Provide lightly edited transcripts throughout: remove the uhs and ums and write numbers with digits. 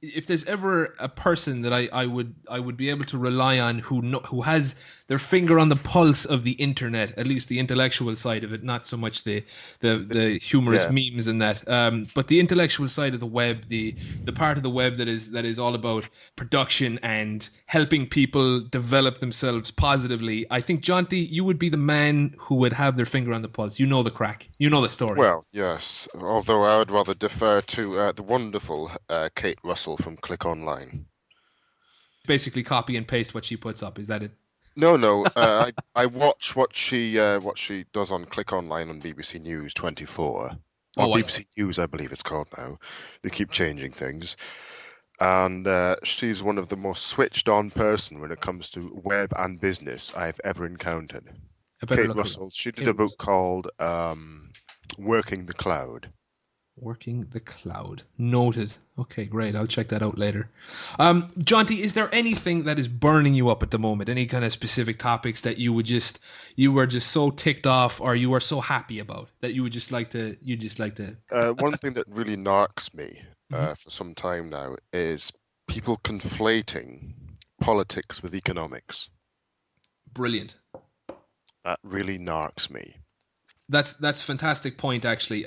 if there's ever a person that I would be able to rely on who has their finger on the pulse of the internet, at least the intellectual side of it, not so much the humorous Yeah. memes and that, but the intellectual side of the web, the part of the web that is all about production and helping people develop themselves positively. I think Jonty, you would be the man who would have their finger on the pulse. You know the crack. You know the story. Well, yes. Although I would rather defer to the wonderful Kate Russell from Click Online. Basically, copy and paste what she puts up. Is that it? No, no. I watch what she does on Click Online on BBC News 24 or Oh, I see. BBC News, I believe it's called now. They keep changing things, and she's one of the most switched on person when it comes to web and business I've ever encountered. I better Kate look her up. Russell. She did Kate a book Russell. called Working the Cloud. Working the cloud. Noted. Okay, great. I'll check that out later. Jonty, is there anything that is burning you up at the moment? Any kind of specific topics that you were just so ticked off, or you are so happy about that you would just like to One thing that really narks me Mhm. for some time now is people conflating politics with economics. Brilliant. That really narks me. That's fantastic point actually.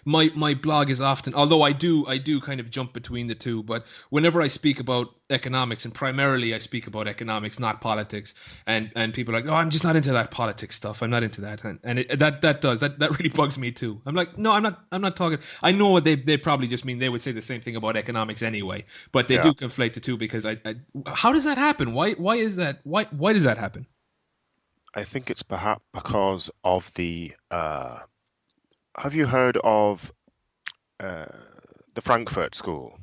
My blog is often, although I do kind of jump between the two, but whenever I speak about economics, and primarily I speak about economics, not politics, and people are like, no, I'm just not into that politics stuff. I'm not into that, and that really bugs me too. I'm like, no, I'm not talking. I know what they probably just mean. They would say the same thing about economics anyway, but they Yeah, do conflate the two because I how does that happen? Why is that? Why does that happen? I think it's perhaps because of the. Have you heard of uh, the Frankfurt School?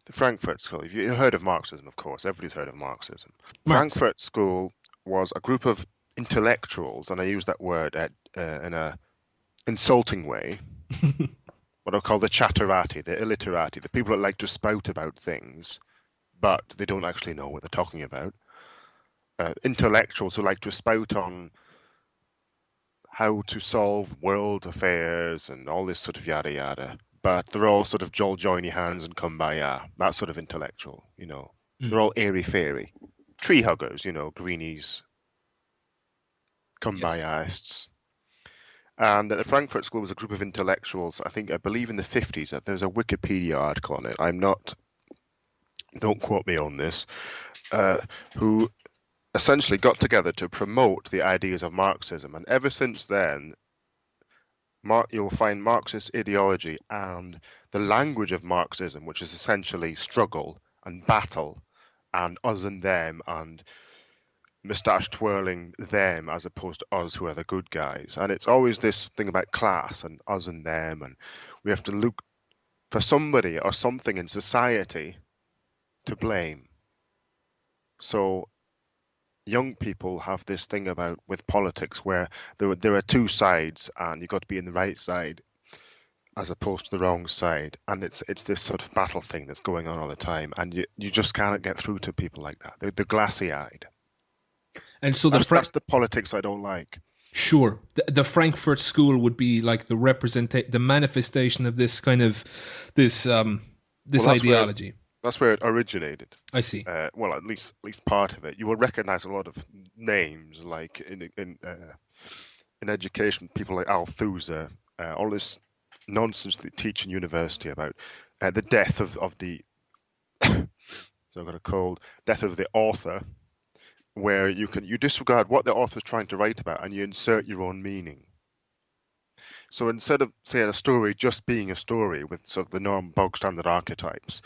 The Frankfurt School. You've heard of Marxism, of course. Everybody's heard of Marxism. Marx. Frankfurt School was a group of intellectuals, and I use that word in a insulting way, what I call the chatterati, the illiterati, the people that like to spout about things, but they don't actually know what they're talking about. Intellectuals who like to spout on how to solve world affairs and all this sort of yada yada, but they're all sort of Joel joiny hands and kumbaya, that sort of intellectual, you know. Mm, They're all airy fairy. Tree huggers, you know, greenies, yes. kumbayaists. And the Frankfurt School was a group of intellectuals, I believe in the 50s. There's a Wikipedia article on it. Don't quote me on this, uh, who essentially got together to promote the ideas of Marxism. And ever since then, you'll find Marxist ideology and the language of Marxism, which is essentially struggle and battle and us and them and moustache twirling them as opposed to us who are the good guys. And it's always this thing about class and us and them, and we have to look for somebody or something in society to blame. So young people have this thing about with politics where there are two sides and you've got to be in the right side as opposed to the wrong side, and it's this sort of battle thing that's going on all the time, and you just cannot get through to people like that. They're glassy eyed. And so That's the politics I don't like. sure, the Frankfurt School would be like the manifestation of this kind of this Well, this ideology. that's where it originated. I see. Well, at least part of it. You will recognize a lot of names like in education, people like Althusser, all this nonsense they teach in university about the death of the so I've got a cold death of the author, where you disregard what the author's trying to write about and you insert your own meaning. So instead of say a story just being a story with sort of the norm bog standard archetypes,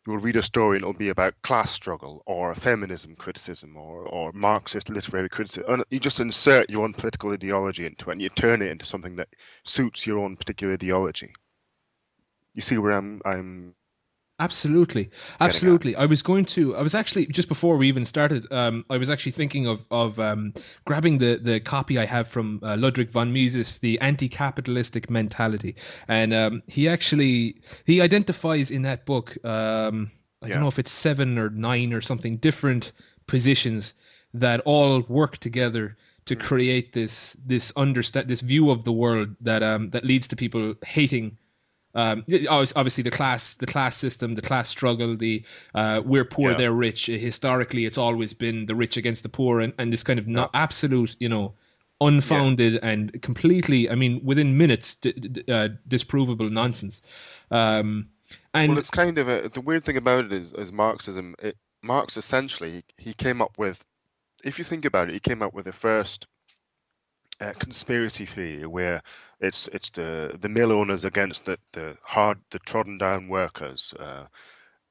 you will read a story and it'll be about class struggle or feminism criticism or Marxist literary criticism. And you just insert your own political ideology into it and you turn it into something that suits your own particular ideology. You see where I'm Absolutely, getting at? absolutely. I was actually just before we even started. I was actually thinking of grabbing the copy I have from Ludwig von Mises, the anti-capitalistic mentality, and he identifies in that book. I don't Yeah. know if it's 7 or 9 or something different positions that all work together to Mm. create this view of the world that leads to people hating Obviously the class system, the class struggle, the we're poor, Yeah, they're rich. Historically, it's always been the rich against the poor, and this kind of yeah, not absolute, yeah. unfounded and completely, I mean, within minutes, disprovable nonsense. Um, Well, and it's kind of the weird thing about it is Marxism. Marx essentially he came up with, if you think about it, he came up with the first conspiracy theory where it's the mill owners against the trodden down workers.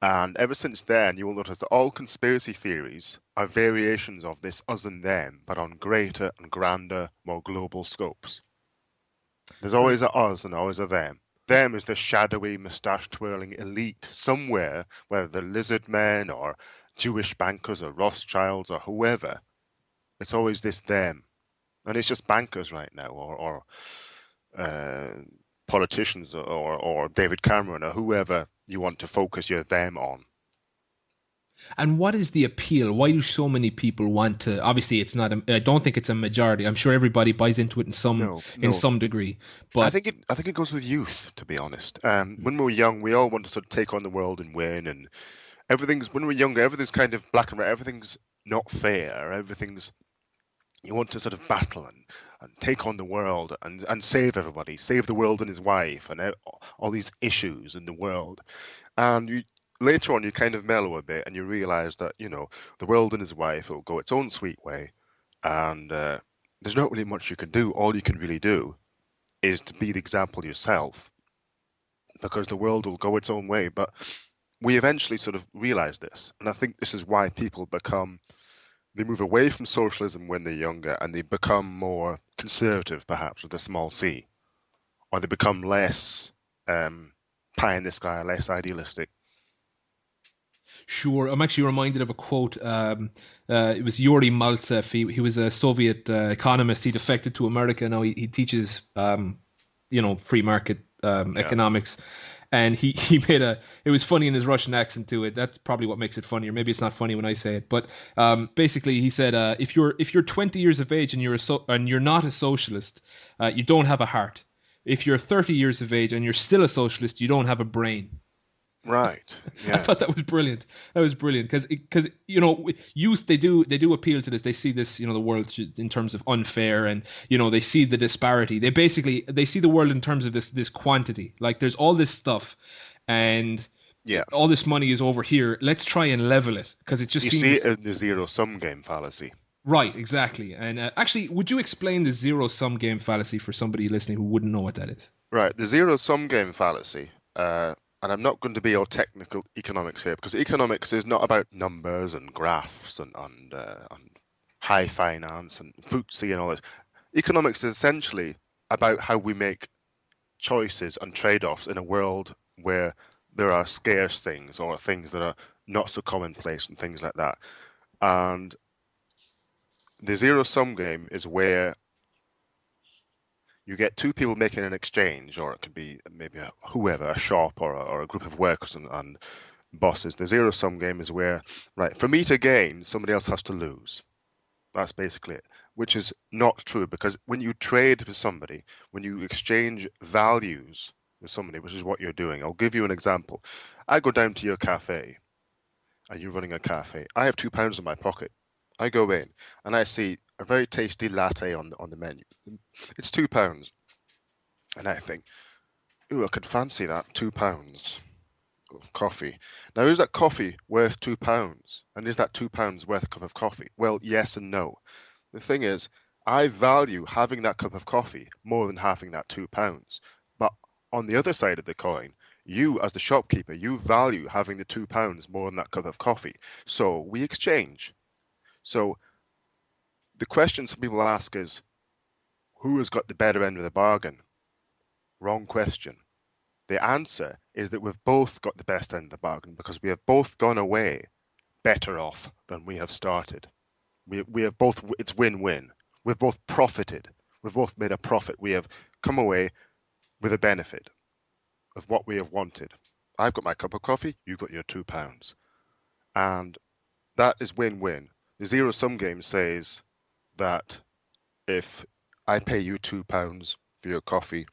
And ever since then, you will notice that all conspiracy theories are variations of this us and them, but on greater and grander, more global scopes. There's always a us and always a them. Them is the shadowy, moustache twirling elite somewhere, whether they're lizard men or Jewish bankers or Rothschilds or whoever. It's always this them. And it's just bankers right now, or uh, politicians, or David Cameron, or whoever you want to focus your them on. And what is the appeal? Why do so many people want to? Obviously, it's not. I don't think it's a majority. I'm sure everybody buys into it in some No, in no. some degree. But I think it goes with youth, to be honest. When we were young, we all want to sort of take on the world and win, and everything's when we're younger, everything's kind of black and white. Everything's not fair. Everything's you want to sort of battle and take on the world and save everybody, save the world and his wife, and all these issues in the world. And you later on, you kind of mellow a bit, and you realize that the world and his wife will go its own sweet way, and there's not really much you can do. All you can really do is to be the example yourself, because the world will go its own way. But we eventually sort of realize this, and I think this is why people they move away from socialism when they're younger, and they become more conservative, perhaps with a small c, or they become less pie in the sky, less idealistic. sure, I'm actually reminded of a quote. It was Yuri Maltsev. He was a Soviet economist. He defected to America. Now he teaches, free market Yeah, economics. And he made a. It was funny in his Russian accent to it. That's probably what makes it funnier. Maybe it's not funny when I say it, but basically he said, if you're 20 years of age and you're not a socialist, you don't have a heart. If you're 30 years of age and you're still a socialist, you don't have a brain. right. I thought that Yes. was brilliant. That was brilliant because youth they do appeal to this. They see this the world in terms of unfair, and they see the disparity. They see the world in terms of this quantity. Like there's all this stuff, and Yeah. all this money is over here. Let's try and level it because it just You see it seems in the zero sum game fallacy. right. Exactly. And actually, would you explain the zero sum game fallacy for somebody listening who wouldn't know what that is? Right, the zero sum game fallacy. And I'm not going to be all technical economics here because economics is not about numbers and graphs and high finance and FTSE and all this. Economics is essentially about how we make choices and trade-offs in a world where there are scarce things or things that are not so commonplace and things like that. And the zero sum game is where you get two people making an exchange, or it could be maybe whoever, a shop or a group of workers and bosses. The zero sum game is where, right, for me to gain, somebody else has to lose. That's basically it, which is not true because when you trade with somebody, when you exchange values with somebody, which is what you're doing, I'll give you an example. I go down to your cafe and you're running a cafe. I have £2 in my pocket. I go in and I see a very tasty latte on the menu. It's £2, and I think, ooh, I could fancy that £2 of coffee. Now, is that coffee worth £2? And is that £2 worth a cup of coffee? Well, yes and no. The thing is, I value having that cup of coffee more than having that £2. But on the other side of the coin, you as the shopkeeper, you value having the £2 more than that cup of coffee. So we exchange. So the question some people ask is, who has got the better end of the bargain? Wrong question. The answer is that we've both got the best end of the bargain because we have both gone away better off than we have started. We have both, it's win-win. We've both profited. We've both made a profit. We have come away with a benefit of what we have wanted. I've got my cup of coffee, you've got your £2. And that is win-win. The zero-sum game says that if I pay you £2 for your coffee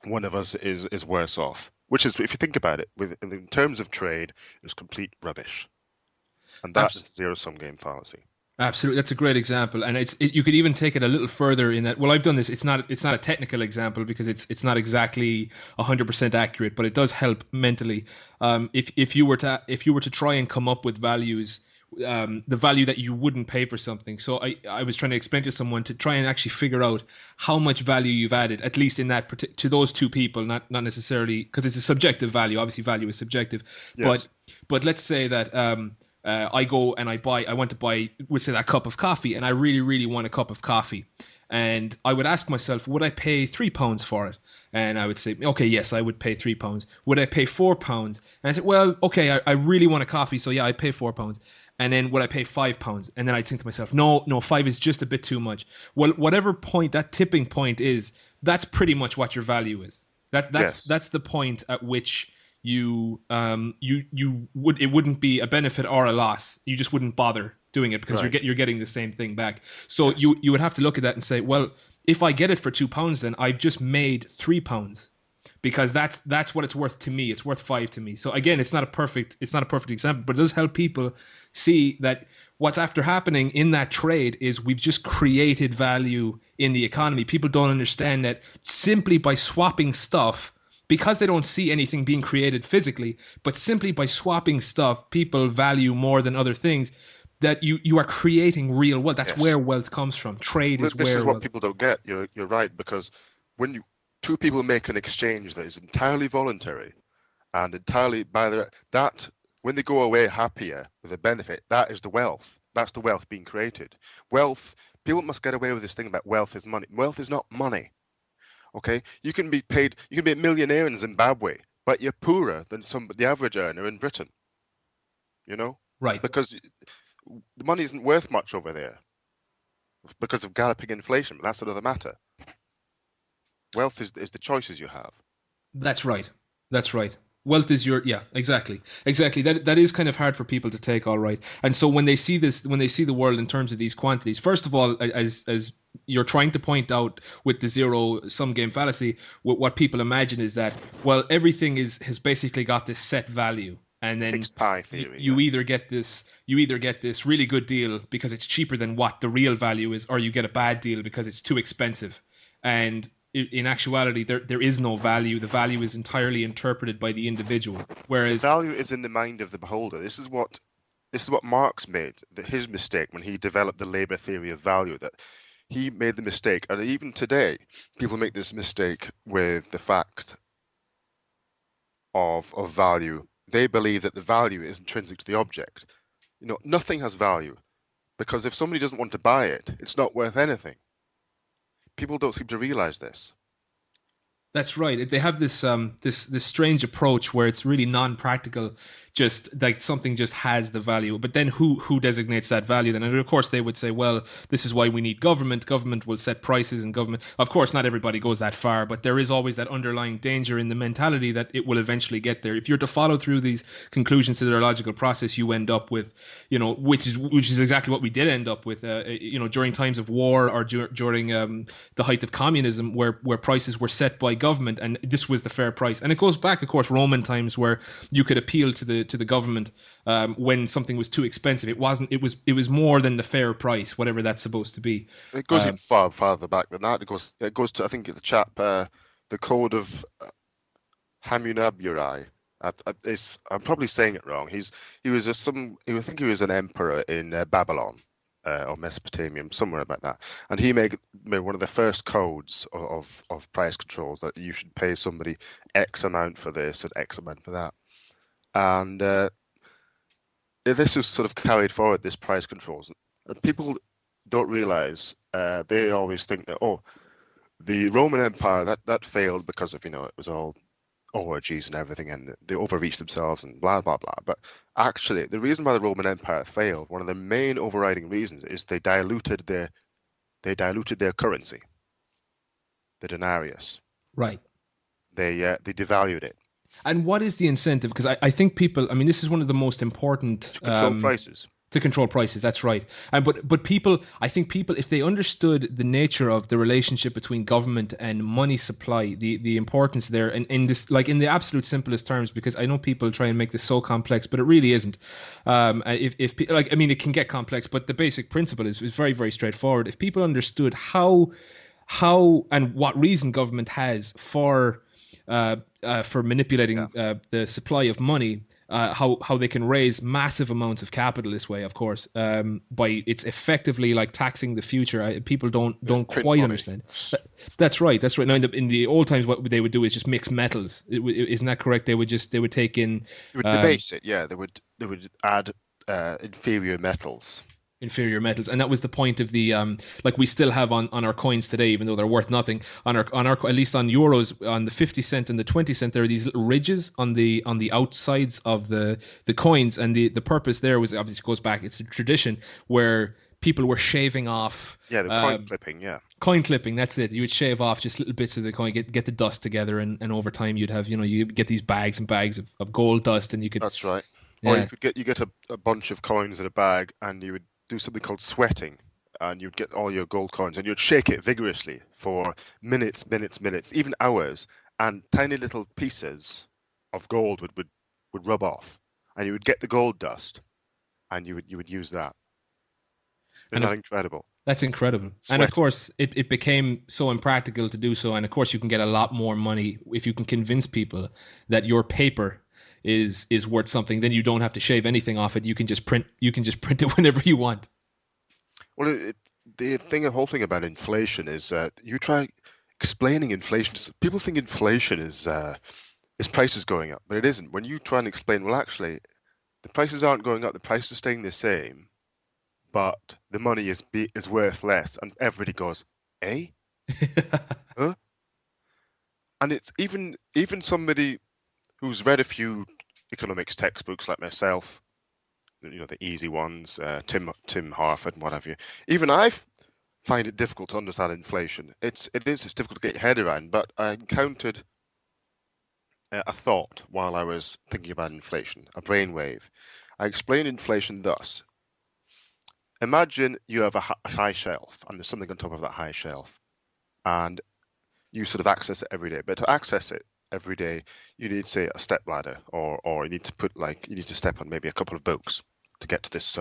one of us is worse off. Which is, if you think about it, in terms of trade, it's complete rubbish, and that is Abs- the zero-sum game fallacy. Absolutely, that's a great example, and you could even take it a little further in that. Well, I've done this. It's not a technical example because it's not exactly 100% accurate, but it does help mentally. If you were to try and come up with values, the value that you wouldn't pay for something. So I was trying to explain to someone to try and actually figure out how much value you've added, at least in that to those two people, not necessarily because it's a subjective value. Obviously, value is subjective, but Yes. but let's say that I go and I want to buy, we'll say that cup of coffee, and I really, really want a cup of coffee. And I would ask myself, would I pay £3 for it? And I would say, okay, yes, I would pay £3. Would I pay £4? And I said, well, okay, I really want a coffee, so yeah, I'd pay £4. And then would I pay £5? And then I think to myself, no, no, five is just a bit too much. Well, whatever point that tipping point is, that's pretty much what your value is. Yes. That's the point at which you would, it wouldn't be a benefit or a loss. You just wouldn't bother doing it because Right. you're getting the same thing back. So Yes. you would have to look at that and say, well, if I get it for £2, then I've just made £3 because that's what it's worth to me. It's worth five to me. So again, it's not a perfect example, but it does help people see that what's after happening in that trade is we've just created value in the economy. People don't understand that simply by swapping stuff, because they don't see anything being created physically, but simply by swapping stuff, people value more than other things. That you are creating real wealth. That's where Yes. wealth comes from. Trade is This is where what wealth. people don't get. You're right, because when two people make an exchange that is entirely voluntary and entirely by their that when they go away happier with a benefit, that is the wealth. That's the wealth being created. Wealth, people must get away with this thing about wealth is money. Wealth is not money. Okay? You can be a millionaire in Zimbabwe, but you're poorer than the average earner in Britain, you know? Right. Because the money isn't worth much over there because of galloping inflation, but that's another matter. Wealth is the choices you have. That's right. That's right. Wealth is your, yeah, exactly. That is kind of hard for people to take, all right. And so when they see this, when they see the world in terms of these quantities, first of all, as you're trying to point out with the zero sum game fallacy, what people imagine is that, well, everything is has basically got this set value, and then Fixed pie you, theory, you yeah. either get this you either get this really good deal because it's cheaper than what the real value is, or you get a bad deal because it's too expensive. And in actuality, there is no value. The value is entirely interpreted by the individual. The Whereas, value is in the mind of the beholder. This is what Marx made his mistake when he developed the labor theory of value. That he made the mistake, and even today, people make this mistake with the fact of value. They believe that the value is intrinsic to the object. Nothing has value because if somebody doesn't want to buy it, it's not worth anything. People don't seem to realize this. that's right. They have this strange approach where it's really non-practical, just like something just has the value. But then who designates that value then? And of course they would say, well, this is why we need government. Government will set prices, and government. Of course, not everybody goes that far, but there is always that underlying danger in the mentality that it will eventually get there. If you're to follow through these conclusions to their logical process, you end up with, which is exactly what we did end up with, during times of war or during the height of communism, where prices were set by government, and this was the fair price. And it goes back, of course, Roman times, where you could appeal to the government when something was too expensive. It wasn't. It was more than the fair price, whatever that's supposed to be. It goes Um, even far farther back than that. It goes to I think the chap the code of Hammurabi. I'm probably saying it wrong. He was I think he was an emperor in Babylon or Mesopotamia, somewhere about that. And he made one of the first codes of price controls that you should pay somebody X amount for this and X amount for that. And this is sort of carried forward, this price controls. And people don't realize, they always think that, oh, the Roman Empire that failed because of, it was all orgies and everything, and they overreached themselves and blah blah blah. But actually, the reason why the Roman Empire failed, one of the main overriding reasons, is they diluted their currency, the denarius. right. They devalued it And what is the incentive? Because I think people. I mean, this is one of the most important to control prices. To control prices, that's right. And but people, I think people, if they understood the nature of the relationship between government and money supply, the importance there, and in this, like in the absolute simplest terms, because I know people try and make this so complex, but it really isn't. If like, I mean, it can get complex, but the basic principle is very very straightforward. If people understood how and what reason government has for Yeah. manipulating the supply of money, how they can raise massive amounts of capital this way, of course, by it's effectively like taxing the future. People don't Print quite money. understand. That's right. That's right. Now in the old times, what they would do is just mix metals. Isn't that correct? They would take in They would um, debase it, yeah. They would add inferior metals. inferior metals, and that was the point of the like we still have on our coins today, even though they're worth nothing. On our at least on euros, on the 50 cent and the 20 cent, there are these little ridges on the outsides of the coins, and the purpose there was obviously goes back. It's a tradition where people were shaving off. Yeah, the coin clipping, yeah. Coin clipping, that's it. You would shave off just little bits of the coin, get the dust together, and over time you'd have, you get these bags and bags of gold dust, and you could, That's right. Or yeah. you get a bunch of coins in a bag, and you would do something called sweating, and you'd get all your gold coins, and you'd shake it vigorously for minutes, even hours, and tiny little pieces of gold would rub off, and you would get the gold dust, and you would use that. Isn't And that of incredible? That's incredible. And of Sweating. course, it became so impractical to do so. And of course, you can get a lot more money if you can convince people that your paper is worth something. Then you don't have to shave anything off it. You can just print it whenever you want. Well, the whole thing about inflation is you try explaining inflation. People think inflation is prices going up, but it isn't. When you try and explain, well, actually, the prices aren't going up, the price is staying the same, but the money is worth less, and everybody goes, eh? Huh? And it's even somebody who's read a few economics textbooks like myself, the easy ones, Tim Harford and what have you. Even I find it difficult to understand inflation. It's difficult to get your head around. But I encountered a thought while I was thinking about inflation, a brainwave. I explained inflation thus: imagine you have a high shelf, and there's something on top of that high shelf, and you sort of access it every day. But to access it every day, you need, say, a step ladder, or you need to you need to step on maybe a couple of books to get to this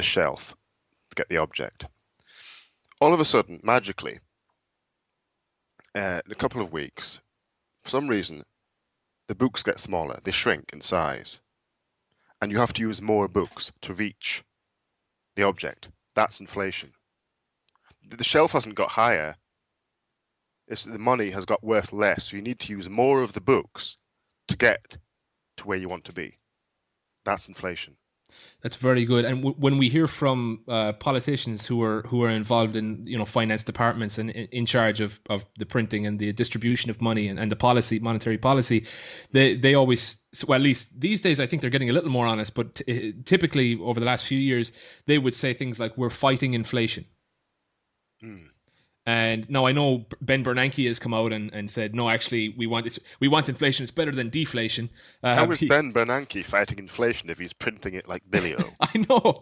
shelf to get the object. All of a sudden, magically, in a couple of weeks, for some reason, the books get smaller. They shrink in size, and you have to use more books to reach the object. That's inflation. The shelf hasn't got higher. The money has got worth less, so you need to use more of the books to get to where you want to be. That's inflation. That's very good. And when we hear from politicians who are involved in finance departments and in charge of the printing and the distribution of money and the monetary policy, they always, well, at least these days I think they're getting a little more honest. But typically over the last few years, they would say things like, "We're fighting inflation." Hmm. And now I know Ben Bernanke has come out and said, no, actually, we want inflation. It's better than deflation. How is He, Ben Bernanke fighting inflation if he's printing it like Billy-O?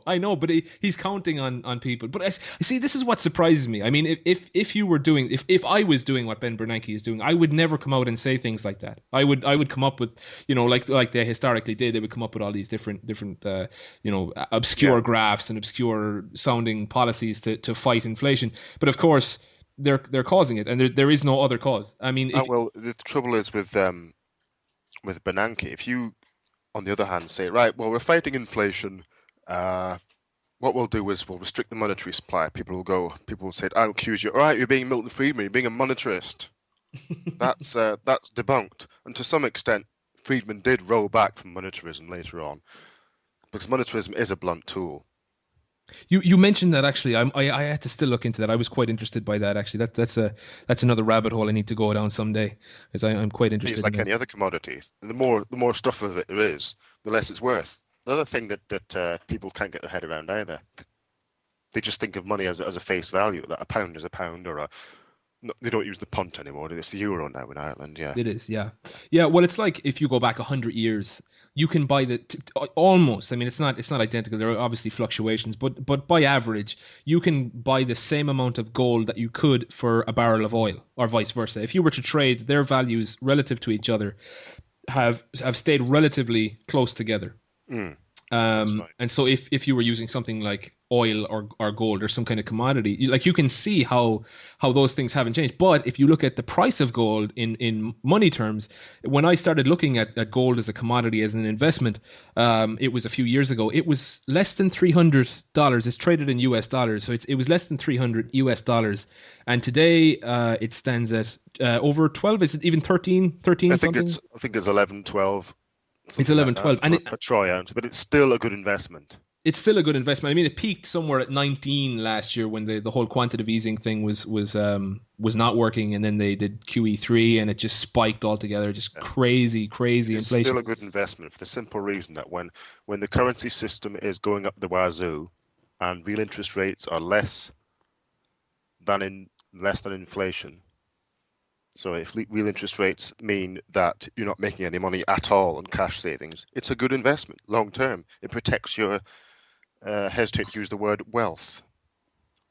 I know, but he's counting on people. But I see, this is what surprises me. I mean, if you were doing, if I was doing what Ben Bernanke is doing, I would never come out and say things like that. I would come up with, like they historically did. They would come up with all these different Yeah. obscure graphs and obscure sounding policies to fight inflation. But of course, they're causing it, and there is no other cause. I mean, if Well, the trouble is with Bernanke, if you, on the other hand, say, right, well, we're fighting inflation. Uh, what we'll do is we'll restrict the monetary supply. People will say, I'll accuse you. All right, you're being Milton Friedman. You're being a monetarist. That's debunked. And to some extent, Friedman did roll back from monetarism later on because monetarism is a blunt tool. You mentioned that actually, I had to still look into that. I was quite interested by that actually. That's another rabbit hole I need to go down someday, because I'm quite It's interested in like that. any other commodity. The more stuff of it there is, the less it's worth. Another thing that people can't get their head around either. They just think of money as a face value, that a pound is a pound, or no, they don't use the punt anymore. It's the euro now in Ireland. Yeah. It is, yeah, yeah. Well, it's like if you go back 100 years. you can buy almost. I mean, it's not identical. There are obviously fluctuations, but by average, you can buy the same amount of gold that you could for a barrel of oil, or vice versa. If you were to trade, their values relative to each other have stayed relatively close together. Mm, that's right. And so if you were using something like oil or gold or some kind of commodity, like you can see how those things haven't changed. But if you look at the price of gold in money terms, when I started looking at gold as a commodity, as an investment, it was a few years ago. It was less than $300. It's traded in US dollars, so it was less than 300 US dollars. And today it stands at over 12. Is it even 13, I 13 think something? it's 11, 12, It's something like 11, that 12, and per troy ounce, but it's still a good investment. it's still a good investment. I mean, it peaked somewhere at 19 last year when the whole quantitative easing thing was not working, and then they did QE3, and it just spiked altogether. Just Yeah. It crazy is still inflation. a good investment for the simple reason that when the currency system is going up the wazoo and real interest rates are less than inflation. So if real interest rates mean that you're not making any money at all on cash savings, it's a good investment long term. It protects your hesitate to use the word wealth.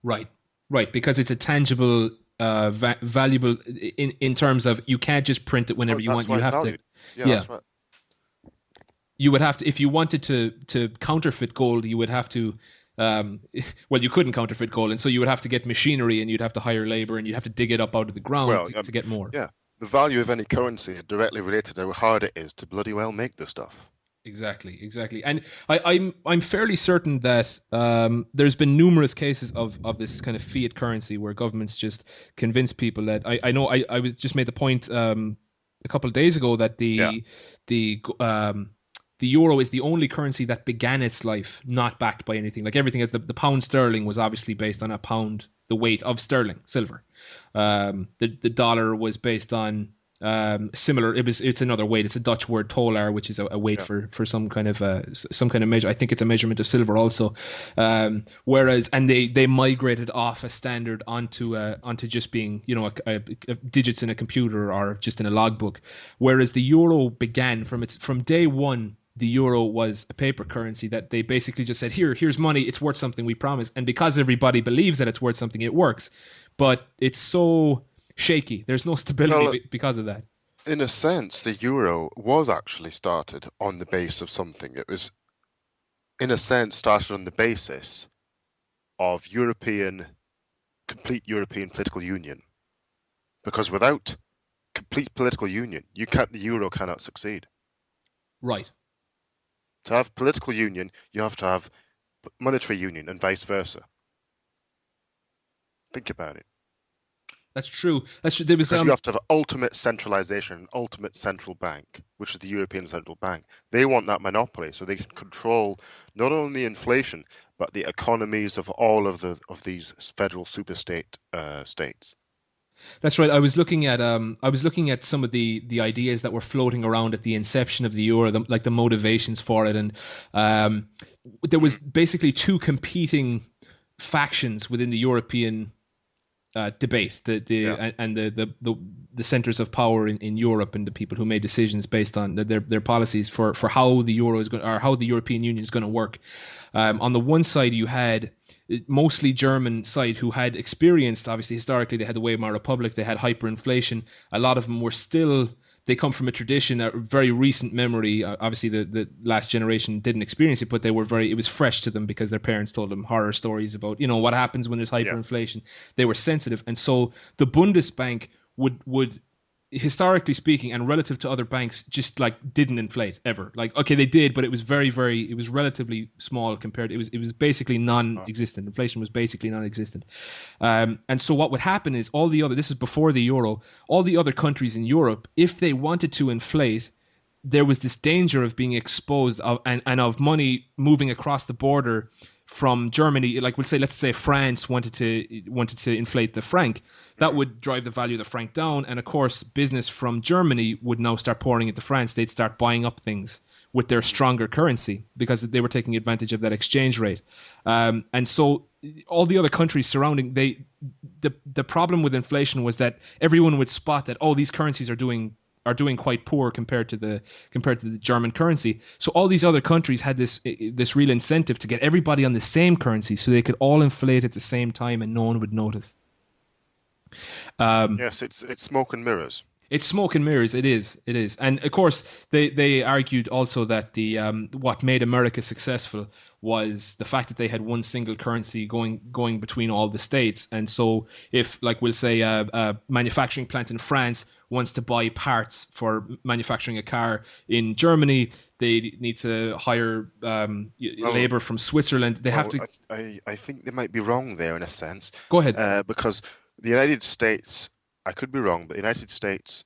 Right, right, because it's a tangible, valuable in terms of you can't just print it Oh, whenever you that's want. why You it's have to, valued. Yeah, yeah. that's right. You would have to, if you wanted to counterfeit gold, you would have to. Well, you couldn't counterfeit gold, and so you would have to get machinery, and you'd have to hire labor, and you'd have to dig it up out of the ground Well, to get more. yeah. The value of any currency is directly related to how hard it is to bloody well make the stuff. Exactly, exactly, and I'm fairly certain that there's been numerous cases of this kind of fiat currency where governments just convince people that I know I was just made the point a couple of days ago that Yeah, the the euro is the only currency that began its life not backed by anything. Like everything else, the pound sterling was obviously based on a pound, the weight of sterling silver. The dollar was based on similar. It's another weight. It's a Dutch word tolar, which is a weight yeah. for some kind of measure. I think it's a measurement of silver also. Whereas and they migrated off a standard onto just being a digits in a computer or just in a logbook. Whereas the euro began from day one. The euro was a paper currency that they basically just said, here's money, it's worth something, we promise. And because everybody believes that it's worth something, it works. But it's so shaky. There's no stability Well, because of that. in a sense, the euro was actually started on the base of something. It was, in a sense, started on the basis of complete European political union. Because without complete political union, the euro cannot succeed. Right. To have political union, you have to have monetary union and vice versa. Think about it. That's true. That's true. There was Because you have to have ultimate centralization, an ultimate central bank, which is the European Central Bank. They want that monopoly so they can control not only inflation but the economies of all of these federal superstate states. That's right. I was looking at some of the ideas that were floating around at the inception of the euro, like the motivations for it, and there was Mm, basically two competing factions within the European debate, yeah, and the centers of power in Europe and the people who made decisions based on their policies for how the euro is going or how the European Union is going to work. On the one side, you had mostly German side who had experienced, obviously historically they had the Weimar Republic, they had hyperinflation. A lot of them were still, they come from a tradition, a very recent memory. Obviously, the last generation didn't experience it, but it was fresh to them because their parents told them horror stories about, what happens when there's yeah. hyperinflation. They were sensitive. And so the Bundesbank would historically speaking and relative to other banks just like didn't inflate ever. Like, okay, they did, but it was it was relatively small compared. It was basically Uh, non-existent. Inflation was basically non-existent. And so what would happen is this is before the euro, all the other countries in Europe, if they wanted to inflate, there was this danger of being exposed and of money moving across the border from Germany. Like let's say France wanted to inflate the franc, that mhm. would drive the value of the franc down, and of course, business from Germany would now start pouring into France. They'd start buying up things with their stronger currency because they were taking advantage of that exchange rate, and so all the other countries surrounding the problem with inflation was that everyone would spot that these currencies are doing are doing quite poor compared to the German currency. So all these other countries had this real incentive to get everybody on the same currency, so they could all inflate at the same time, and no one would notice. Yes, it's smoke and mirrors. It's smoke and mirrors. It is. It is. And of course, they argued also that the what made America successful was the fact that they had one single currency going between all the states. And so, if like we'll say a manufacturing plant in France wants to buy parts for manufacturing a car in Germany, they need to hire Well, labor from Switzerland. They have well, to I think they might be wrong there in a sense, go ahead. because the United States, I could be wrong, but the United States,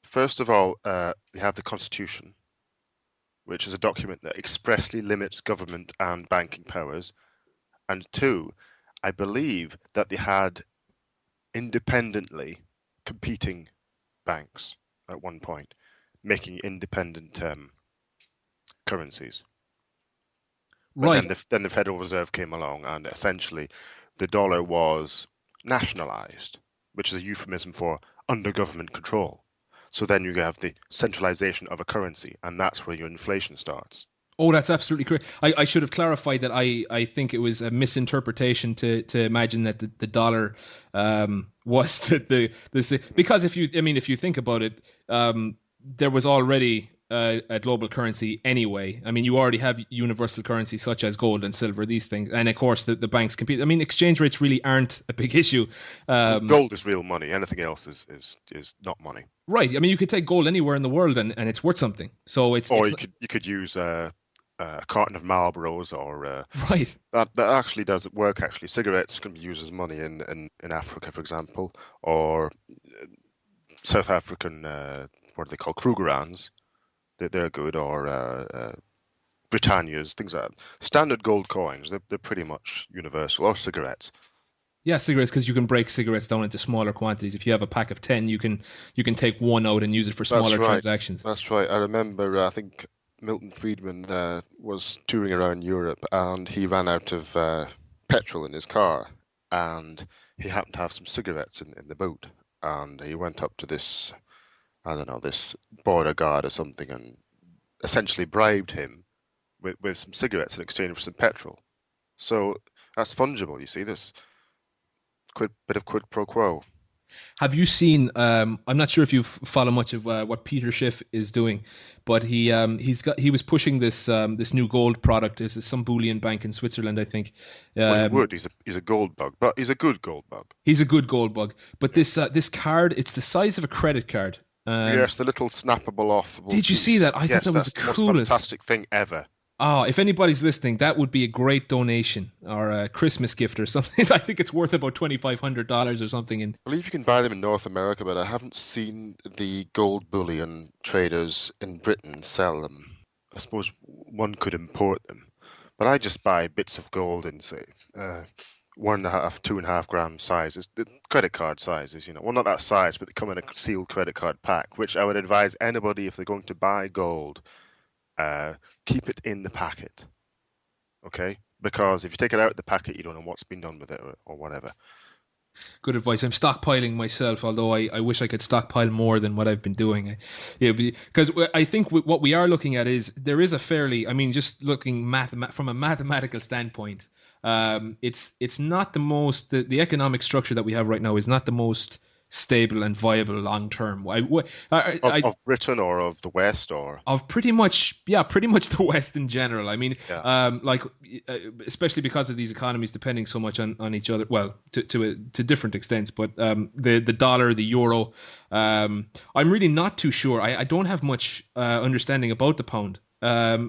first of all, they have the Constitution, which is a document that expressly limits government and banking powers. And two, I believe that they had independently competing banks at one point, making independent currencies. But Right. then the Federal Reserve came along, and essentially the dollar was nationalized, which is a euphemism for under government control. So then you have the centralization of a currency, and that's where your inflation starts. Oh, that's absolutely correct. I should have clarified that I think it was a misinterpretation to imagine that the dollar was because if you think about it, there was already a global currency anyway. I mean, you already have universal currency such as gold and silver, these things, and of course the banks compete. I mean, exchange rates really aren't a big issue. Gold is real money. Anything else is not money. Right. I mean, you could take gold anywhere in the world and it's worth something. So Or it's you could use a carton of Marlboros, or right. that actually does work. Actually, cigarettes can be used as money in Africa, for example, or South African, what are they called, Krugerrands. They're good, or Britannias, things like that. Standard gold coins, they're pretty much universal, or cigarettes. Yeah, cigarettes because you can break cigarettes down into smaller quantities. If you have a pack of 10, you can take one out and use it for That's smaller right. transactions. That's right. I remember, I think Milton Friedman was touring around Europe, and he ran out of petrol in his car, and he happened to have some cigarettes in the boat, and he went up to this, I don't know, this border guard or something, and essentially bribed him with some cigarettes in exchange for some petrol. So that's fungible, you see, this bit of quid pro quo. Have you seen? I'm not sure if you follow much of what Peter Schiff is doing, but he was pushing this new gold product. This is some bullion bank in Switzerland, I think. Well, he Um, would. He's a gold bug, but he's a good gold bug. he's a good gold bug, but Yeah. this card, it's the size of a credit card. Yes, the little snappable offable Did you see piece. that? I thought Yes, that was the that's the most coolest. fantastic thing ever. Oh, if anybody's listening, that would be a great donation or a Christmas gift or something. I think it's worth about $2,500 or something. And I believe you can buy them in North America, but I haven't seen the gold bullion traders in Britain sell them. I suppose one could import them, but I just buy bits of gold in, say, 1.5, 2.5 gram sizes, the credit card sizes, Well, not that size, but they come in a sealed credit card pack, which I would advise anybody, if they're going to buy gold, keep it in the packet, okay? Because if you take it out of the packet, you don't know what's been done with it, or whatever. good advice. I'm stockpiling myself, although I wish I could stockpile more than what I've been doing. Because I think what we are looking at is there is a fairly, I mean, just looking from a mathematical standpoint, it's not the most, the economic structure that we have right now is not the most stable and viable long term. Of Britain, or of the West, or Of pretty much the West in general. I mean, yeah. like especially because of these economies depending so much on each other. Well, to different extents, but the dollar, the euro. I'm really not too sure. I don't have much understanding about the pound.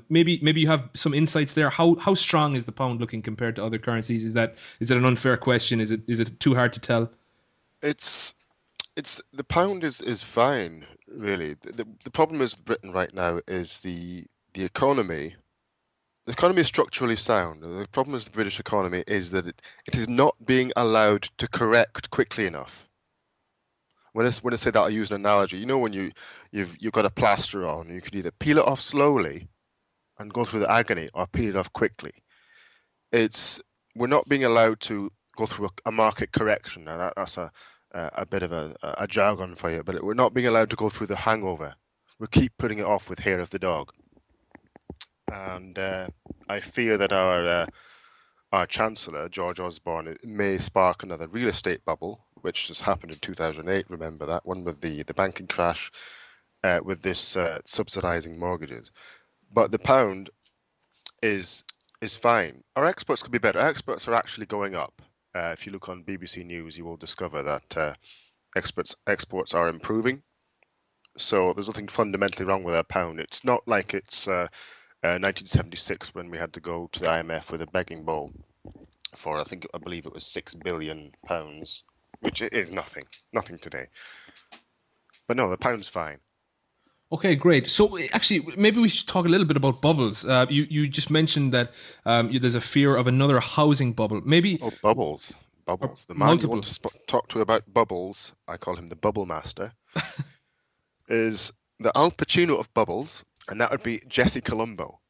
Maybe you have some insights there. How strong is the pound looking compared to other currencies? Is that an unfair question? Is it too hard to tell? It's the pound is fine, really. The problem is Britain right now is the economy. The economy is structurally sound. The problem with the British economy is that it is not being allowed to correct quickly enough. When I say that, I use an analogy. When you've got a plaster on, you could either peel it off slowly and go through the agony, or peel it off quickly. We're not being allowed to go through a market correction. Now that's a bit of a jargon for you, but we're not being allowed to go through the hangover. We keep putting it off with hair of the dog, and I fear that our Chancellor, George Osborne, may spark another real estate bubble, which has happened in 2008. Remember that one with the banking crash, with this subsidising mortgages. But the pound is fine. Our exports could be better. Our exports are actually going up. If you look on BBC News, you will discover that exports are improving. So there's nothing fundamentally wrong with our pound. It's not like it's 1976 when we had to go to the IMF with a begging bowl for I believe it was £6 billion, which is nothing today. But no, the pound's fine. Okay, great. So actually, maybe we should talk a little bit about bubbles. You just mentioned that there's a fear of another housing bubble. Maybe Oh, bubbles. Bubbles. The man you multiple. want to talk to about bubbles, I call him the bubble master, is the Al Pacino of bubbles, and that would be Jesse Colombo.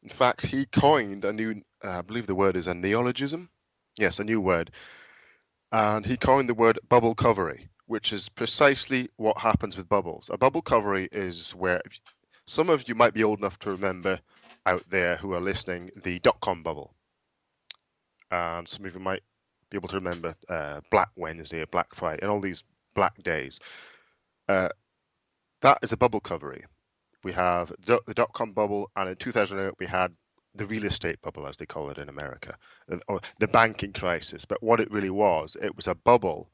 In fact, he coined a new, I believe the word is a neologism. Yes, a new word. And he coined the word bubble covery, which is precisely what happens with bubbles. A bubble covery is where some of you might be old enough to remember out there who are listening the dot-com bubble. And some of you might be able to remember Black Wednesday, Black Friday, and all these black days. That is a bubble covery. We have the dot-com bubble, and in 2008 we had the real estate bubble, as they call it in America, or the banking crisis. But what it really was, it was a bubble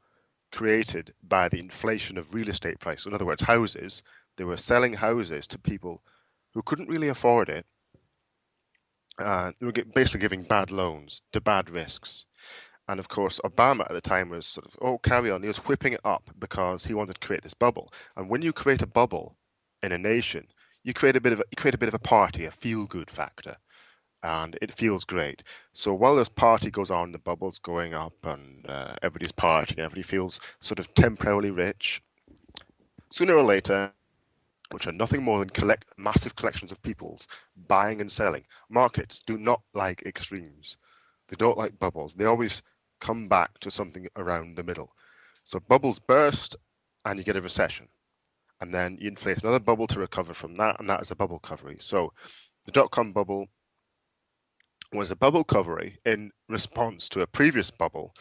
created by the inflation of real estate prices. In other words, houses. They were selling houses to people who couldn't really afford it. They were basically giving bad loans to bad risks. And of course, Obama at the time was sort of, oh, carry on. He was whipping it up because he wanted to create this bubble. And when you create a bubble in a nation, you create a bit of a party, a feel-good factor, and it feels great. So while this party goes on, the bubble's going up, and everybody's partying, everybody feels sort of temporarily rich. Sooner or later, which are nothing more than massive collections of peoples buying and selling. Markets do not like extremes. They don't like bubbles. They always come back to something around the middle. So bubbles burst and you get a recession. And then you inflate another bubble to recover from that, and that is a bubble covery. So the dot-com bubble was a bubble covery in response to a previous bubble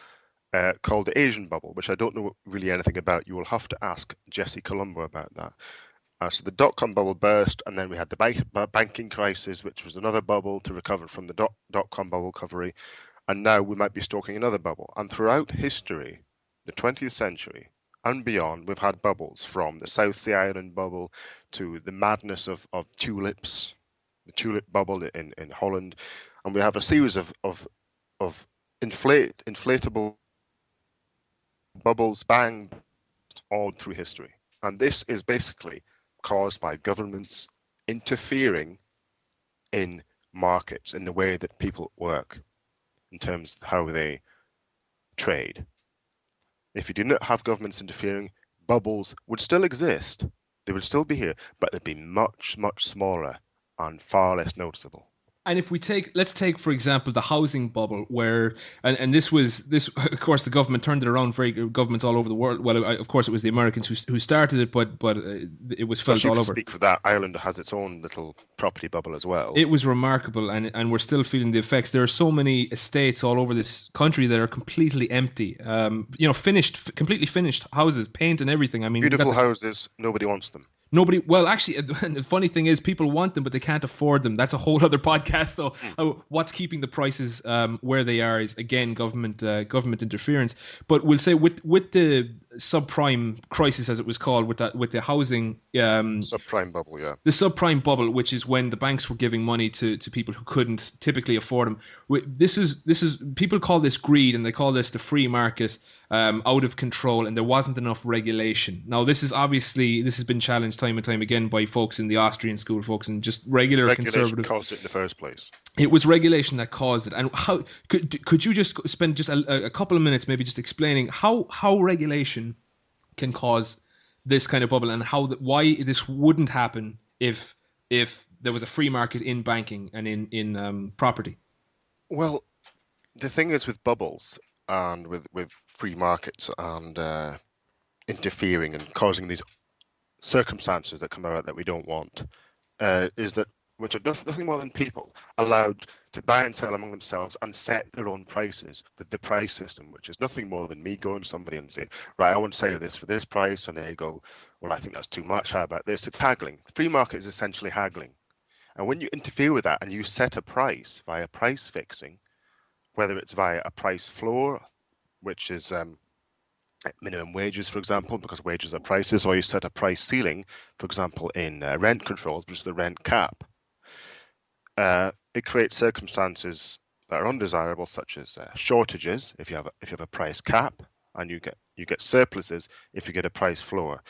called the Asian bubble, which I don't know really anything about. You will have to ask Jesse Colombo about that. So the dot-com bubble burst, and then we had the banking crisis, which was another bubble to recover from the dot-com bubble recovery. And now we might be stalking another bubble. And throughout history, the 20th century and beyond, we've had bubbles, from the South Sea Island bubble to the madness of tulips, the tulip bubble in Holland. And we have a series of inflatable bubbles, bang, all through history. And this is basically caused by governments interfering in markets, in the way that people work, in terms of how they trade. If you do not have governments interfering, bubbles would still exist. They would still be here, but they'd be much, much smaller and far less noticeable. And if let's take for example the housing bubble, where and this of course the government turned it around. Governments all over the world. Well, of course it was the Americans who started it, but it was felt you all can over. Speak for that. Ireland has its own little property bubble as well. It was remarkable, and we're still feeling the effects. There are so many estates all over this country that are completely empty. Completely finished houses, paint and everything. I mean, beautiful houses, nobody wants them. Nobody. Well, actually, the funny thing is, people want them, but they can't afford them. That's a whole other podcast, though. What's keeping the prices where they are is, again, government interference. But we'll say with the subprime crisis, as it was called, with the housing subprime bubble, yeah, the subprime bubble, which is when the banks were giving money to people who couldn't typically afford them. This is people call this greed, and they call this the free market out of control, and there wasn't enough regulation. Now, this has been challenged time and time again by folks in the Austrian school, folks, and just regular conservative. Caused it in the first place. It was regulation that caused it. And how could you just spend just a couple of minutes maybe just explaining how regulation can cause this kind of bubble, and why this wouldn't happen if there was a free market in banking and in property? Well, the thing is with bubbles, and with free markets and interfering and causing these circumstances that come about that we don't want, is that which are nothing more than people allowed to buy and sell among themselves and set their own prices with the price system, which is nothing more than me going to somebody and saying, right, I want to sell this for this price, and they go, well, I think that's too much. How about this? It's haggling. Free market is essentially haggling. And when you interfere with that and you set a price via price fixing, whether it's via a price floor, which is minimum wages, for example, because wages are prices, or you set a price ceiling, for example, in rent controls, which is the rent cap, it creates circumstances that are undesirable, such as shortages if you have a price cap, and you get surpluses if you get a price floor.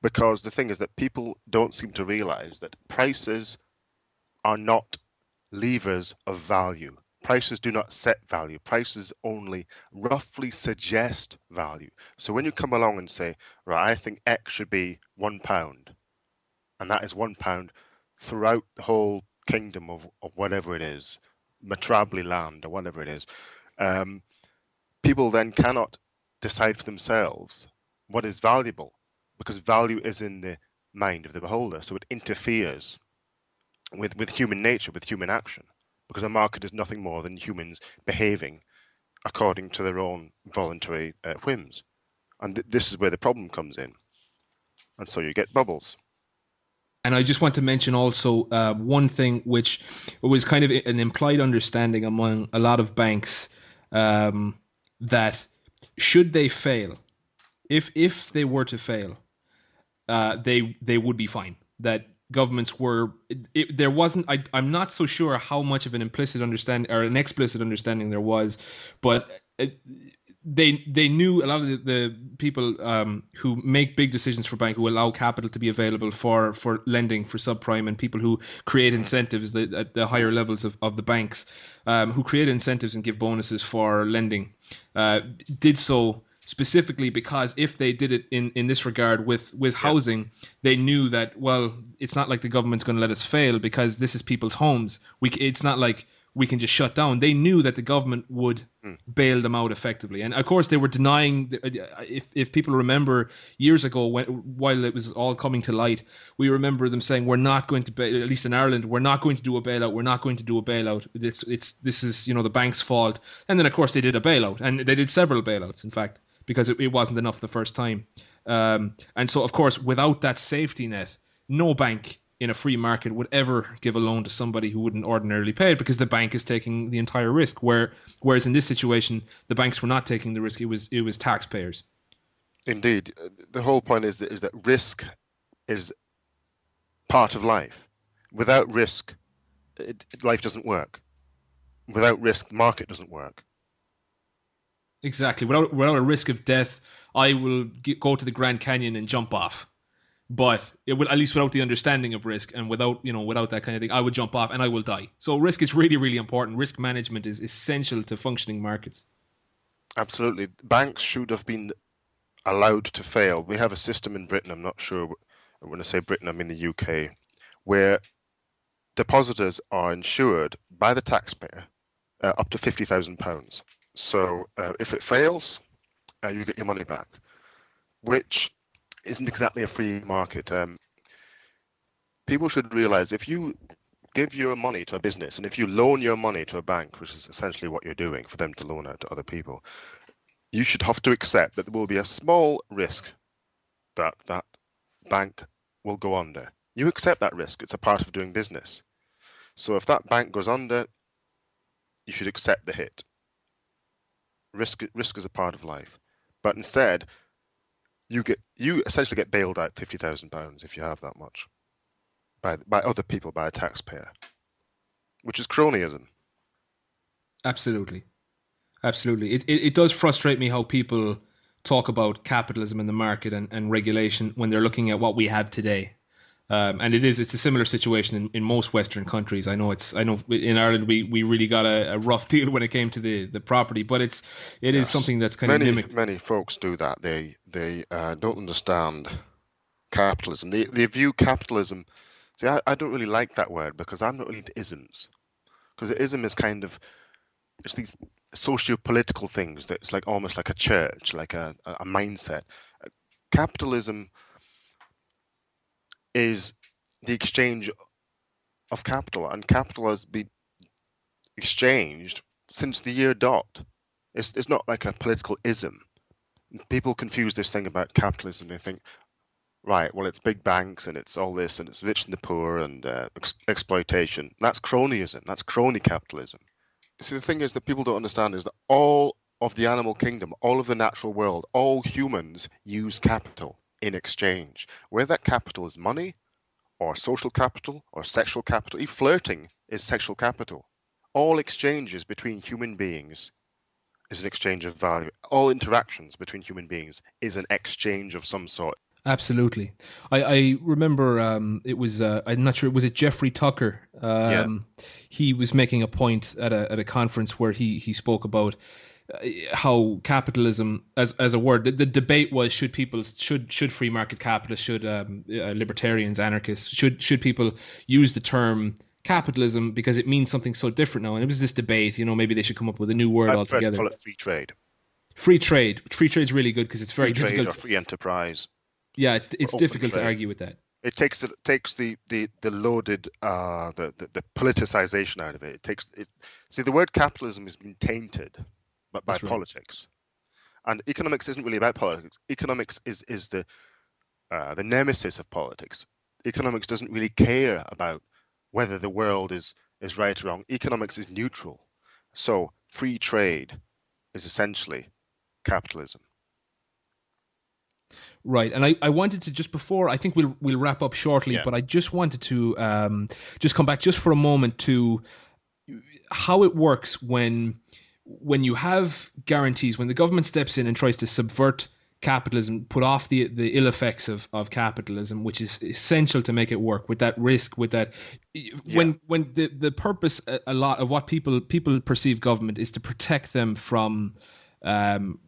Because the thing is that people don't seem to realize that prices are not levers of value. Prices do not set value. Prices only roughly suggest value. So when you come along and say, right, I think X should be £1, and that is £1 throughout the whole kingdom of whatever it is, Matrably land or whatever it is, people then cannot decide for themselves what is valuable, because value is in the mind of the beholder. So it interferes with human nature, with human action, because a market is nothing more than humans behaving according to their own voluntary whims. And this is where the problem comes in. And so you get bubbles. And I just want to mention also one thing which was kind of an implied understanding among a lot of banks, that should they fail, if they were to fail, they would be fine. That governments were, there wasn't. I'm not so sure how much of an implicit understanding or an explicit understanding there was, but they knew a lot of the people who make big decisions for bank, who allow capital to be available for lending for subprime, and people who create incentives at the higher levels of the banks, who create incentives and give bonuses for lending, did so specifically because if they did it in this regard with Yeah, housing, they knew that, well, it's not like the government's going to let us fail because this is people's homes. It's not like we can just shut down. They knew that the government would mm, bail them out effectively, and of course they were denying. If people remember years ago, while it was all coming to light, we remember them saying, "We're not going to bail, at least in Ireland, we're not going to do a bailout. We're not going to do a bailout. This is the bank's fault." And then of course they did a bailout, and they did several bailouts, in fact, because it wasn't enough the first time. And so, of course, without that safety net, no bank in a free market would ever give a loan to somebody who wouldn't ordinarily pay it, because the bank is taking the entire risk. Whereas in this situation, the banks were not taking the risk; it was taxpayers. indeed. The whole point is that risk is part of life. Without risk, life doesn't work. Without risk, the market doesn't work. Exactly. Without a risk of death, I will go to the Grand Canyon and jump off. But it will, at least without the understanding of risk, and without that kind of thing, I would jump off and I will die. So risk is really, really important. Risk management is essential to functioning markets. Absolutely. Banks should have been allowed to fail. We have a system in Britain, I'm not sure, when I say Britain, I mean the UK, where depositors are insured by the taxpayer up to £50,000. So if it fails, you get your money back, which isn't exactly a free market. People should realize if you give your money to a business and if you loan your money to a bank, which is essentially what you're doing for them to loan out to other people, you should have to accept that there will be a small risk that that bank will go under. You accept that risk. It's a part of doing business. So if that bank goes under, you should accept the hit. Risk is a part of life. But instead, you essentially get bailed out £50,000 if you have that much by other people, by a taxpayer, which is cronyism. Absolutely. Absolutely. It does frustrate me how people talk about capitalism in the market and regulation when they're looking at what we have today. And it's a similar situation in most Western countries. I know in Ireland we really got a rough deal when it came to the property, but it is Yes, something that's kind of many mimicked. many folks do that. They don't understand capitalism. They view capitalism. See, I don't really like that word because I'm not really into isms. Because ism is kind of it's these socio-political things that's like almost like a church, like a mindset. Capitalism is the exchange of capital, and capital has been exchanged since the year dot. It's not like a political ism. People confuse this thing about capitalism. They think, right, well, it's big banks and it's all this and it's rich and the poor and exploitation. That's cronyism. That's crony capitalism. See, the thing is that people don't understand is that all of the animal kingdom, all of the natural world, all humans use capital in exchange. Whether that capital is money or social capital or sexual capital, even flirting is sexual capital. All exchanges between human beings is an exchange of value. All interactions between human beings is an exchange of some sort. Absolutely. I remember it was I'm not sure, was it Jeffrey Tucker? Yeah, He was making a point at a conference where he spoke about how capitalism as a word, the debate was, should people, should free market capitalists, should libertarians, anarchists, should people use the term capitalism because it means something so different now. And it was this debate, maybe they should come up with a new word I prefer to altogether. call it free trade. Free trade is really good because it's very Free trade or difficult. free enterprise Yeah, or it's open difficult to trade. argue with that. It takes the loaded the politicization out of it. It takes it. See, the word capitalism has been tainted, but by That's right. politics. And economics isn't really about politics. Economics is the nemesis of politics. Economics doesn't really care about whether the world is right or wrong. Economics is neutral. So free trade is essentially capitalism. Right. And I wanted to, just before, I think we'll wrap up shortly, Yeah. but I just wanted to just come back just for a moment to how it works when you have guarantees, when the government steps in and tries to subvert capitalism, put off the ill effects of capitalism, which is essential to make it work, with that risk, with that, Yeah. when the purpose, a lot of what people perceive government is to um,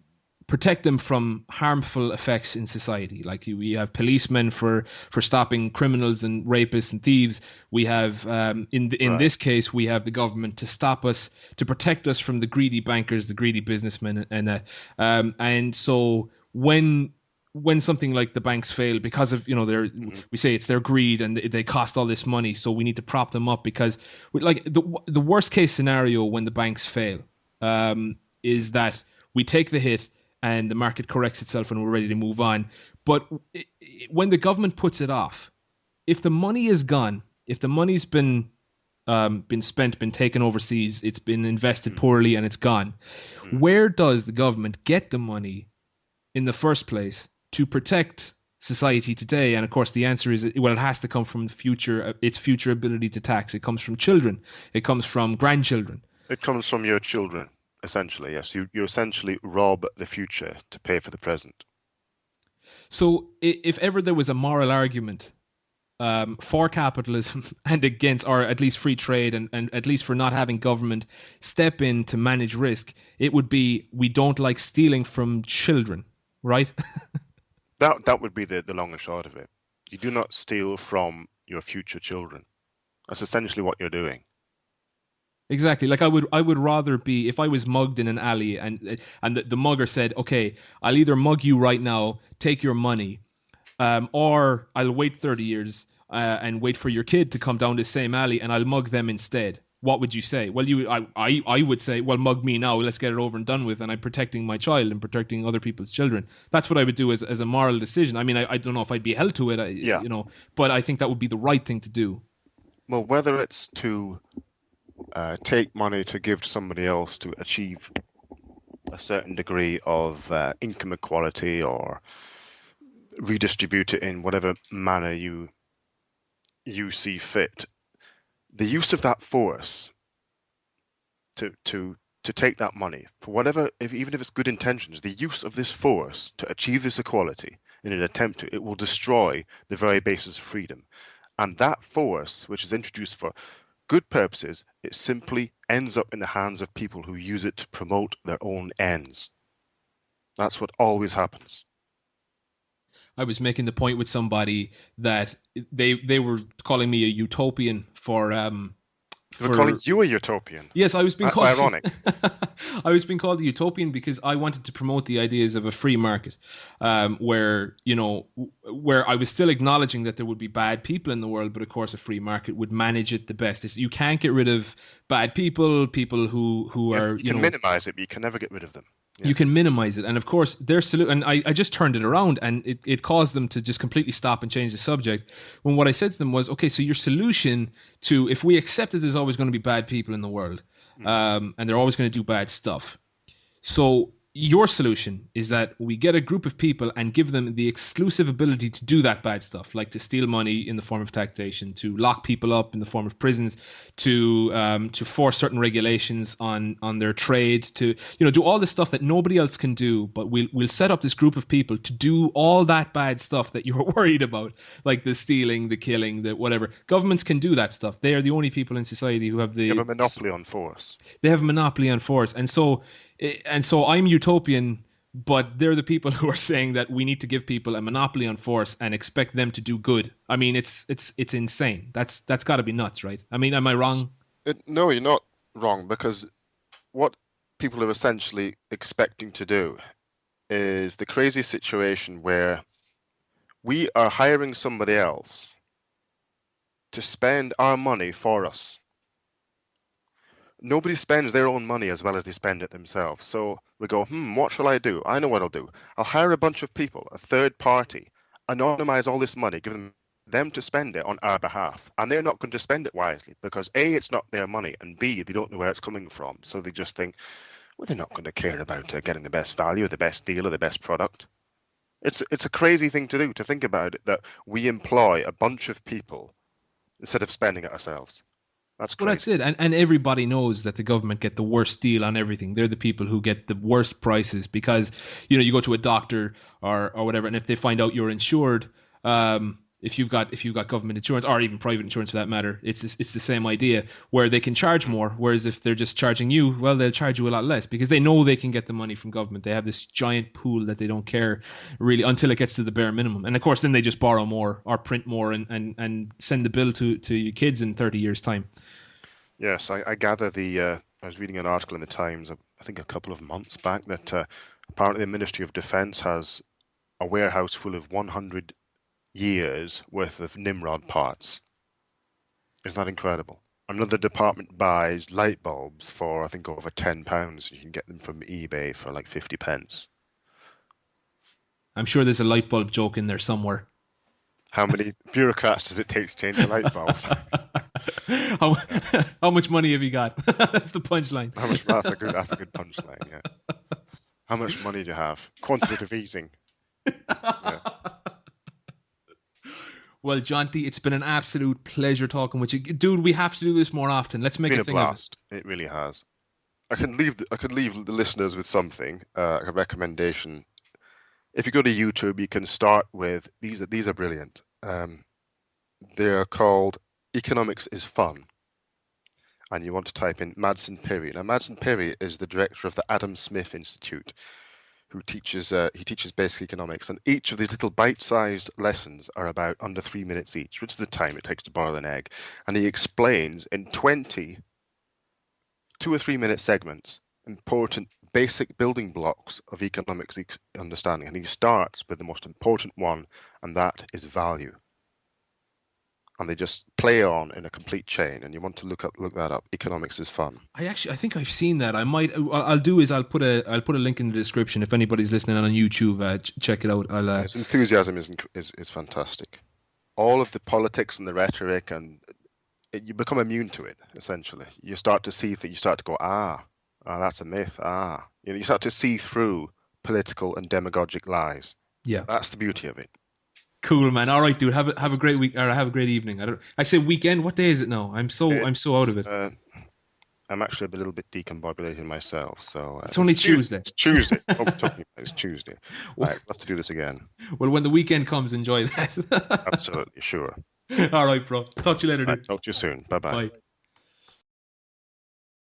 protect them from harmful effects in society. Like we have policemen for stopping criminals and rapists and thieves. We have in Right. this case we have the government to stop us, to protect us from the greedy bankers, the greedy businessmen, and so when something like the banks fail because of their, Hmm. we say it's their greed and they cost all this money, so we need to prop them up because, like, the worst case scenario when the banks fail is that we take the hit and the market corrects itself and we're ready to move on. But when the government puts it off, if the money is gone, if the money's been spent, been taken overseas, it's been invested Hmm. poorly, and it's gone, Hmm. where does the government get the money in the first place to protect society today? And of course, the answer is, well, it has to come from the future, its future ability to tax. It comes from children. It comes from grandchildren. It comes from your children, essentially. Yes, you essentially rob the future to pay for the present. So if ever there was a moral argument for capitalism and against, or at least free trade, and at least for not having government step in to manage risk, it would be, we don't like stealing from children, right? That would be the long and short of it. You do not steal from your future children. That's essentially what you're doing. Exactly. Like I would rather be, if I was mugged in an alley and the mugger said, "Okay, I'll either mug you right now, take your money, or I'll wait 30 years and wait for your kid to come down this same alley and I'll mug them instead." What would you say? Well, I would say, well, mug me now. Let's get it over and done with. And I'm protecting my child and protecting other people's children. That's what I would do as a moral decision. I mean, I don't know if I'd be held to it, Yeah. but I think that would be the right thing to do. Well, whether it's to take money to give to somebody else to achieve a certain degree of income equality or redistribute it in whatever manner you see fit, the use of that force to to to take that money for whatever, if, even if it's good intentions, the use of this force to achieve this equality in an attempt to, it will destroy the very basis of freedom. And that force, which is introduced for good purposes, it simply ends up in the hands of people who use it to promote their own ends. That's what always happens. I was making the point with somebody that they were calling me a utopian for We're calling for you a utopian. Yes, I was being That's called ironic. I was being called a utopian because I wanted to promote the ideas of a free market, where where I was still acknowledging that there would be bad people in the world, but of course a free market would manage it the best. You can't get rid of bad people, people who are You can minimize it, but you can never get rid of them. Yeah. you can minimize it. And of course, their solution, and I just turned it around and it caused them to just completely stop and change the subject. When what I said to them was, okay, so your solution to, if we accept that there's always going to be bad people in the world, Mm. and they're always going to do bad stuff. So your solution is that we get a group of people and give them the exclusive ability to do that bad stuff, like to steal money in the form of taxation, to lock people up in the form of prisons, to force certain regulations on their trade, to do all the stuff that nobody else can do. But we'll set up this group of people to do all that bad stuff that you're worried about, like the stealing, the killing, the whatever. Governments can do that stuff. They are the only people in society who have You have a monopoly on force. they have a monopoly on force, and so I'm utopian, but they're the people who are saying that we need to give people a monopoly on force and expect them to do good. I mean, it's insane. That's got to be nuts, right? I mean, am I wrong? No, you're not wrong, because what people are essentially expecting to do is the crazy situation where we are hiring somebody else to spend our money for us. Nobody spends their own money as well as they spend it themselves. So we go, what shall I do? I know what I'll do. I'll hire a bunch of people, a third party, anonymize all this money, give them to spend it on our behalf. And they're not going to spend it wisely because A, it's not their money, and B, they don't know where it's coming from. So they just think, well, they're not going to care about getting the best value, or the best deal, or the best product. It's a crazy thing to do, to think about it, that we employ a bunch of people instead of spending it ourselves. That's Well, that's crazy. it. And everybody knows that the government get the worst deal on everything. They're the people who get the worst prices because, you go to a doctor or whatever, and if they find out you're insured, if you've got government insurance or even private insurance for that matter, it's the same idea where they can charge more. Whereas if they're just charging you, well, they'll charge you a lot less because they know they can get the money from government. They have this giant pool that they don't care really until it gets to the bare minimum. And of course, then they just borrow more or print more and send the bill to your kids in 30 years' time. Yes, I gather I was reading an article in the Times, I think a couple of months back, that apparently the Ministry of Defence has a warehouse full of 100 years worth of Nimrod parts. Isn't that incredible? Another department buys light bulbs for, I think, over £10. You can get them from eBay for like 50 pence. I'm sure there's a light bulb joke in there somewhere. How many bureaucrats does it take to change a light bulb? how, how much money have you got? That's the punchline. That's a good punchline, yeah. How much money do you have? Quantitative easing. Yeah. Well, Jonty, it's been an absolute pleasure talking with you, dude. We have to do this more often. Let's make Been a a thing of it. blast. It really has. I could leave the listeners with something, a recommendation. If you go to YouTube, you can start with these are brilliant. They're called Economics is Fun, and you want to type in Madsen Perry. Now, Madsen Perry is the director of the Adam Smith Institute, who teaches basic economics, and each of these little bite-sized lessons are about under 3 minutes each, which is the time it takes to boil an egg. And he explains in 20 2 or 3 minute segments important basic building blocks of economics understanding, and he starts with the most important one, and that is value. And they just play on in a complete chain, and you want to look that up. Economics is Fun. I think I've seen that. I might. I'll do is I'll put a link in the description if anybody's listening on YouTube. Check it out. His enthusiasm is fantastic. All of the politics and the rhetoric, and you become immune to it. Essentially, you start to see that you start to go, that's a myth. You start to see through political and demagogic lies. Yeah, that's the beauty of it. Cool, man. All right, dude. Have a great week or have a great evening. I say weekend. What day is it now? I'm so out of it. I'm actually a little bit decombobulated myself, so it's only Tuesday. It's Tuesday. It's Tuesday. Right, I'd love to do this again. Well, when the weekend comes, enjoy that. Absolutely, sure. All right, bro. Talk to you later, dude. Talk to you soon. Bye-bye. Bye.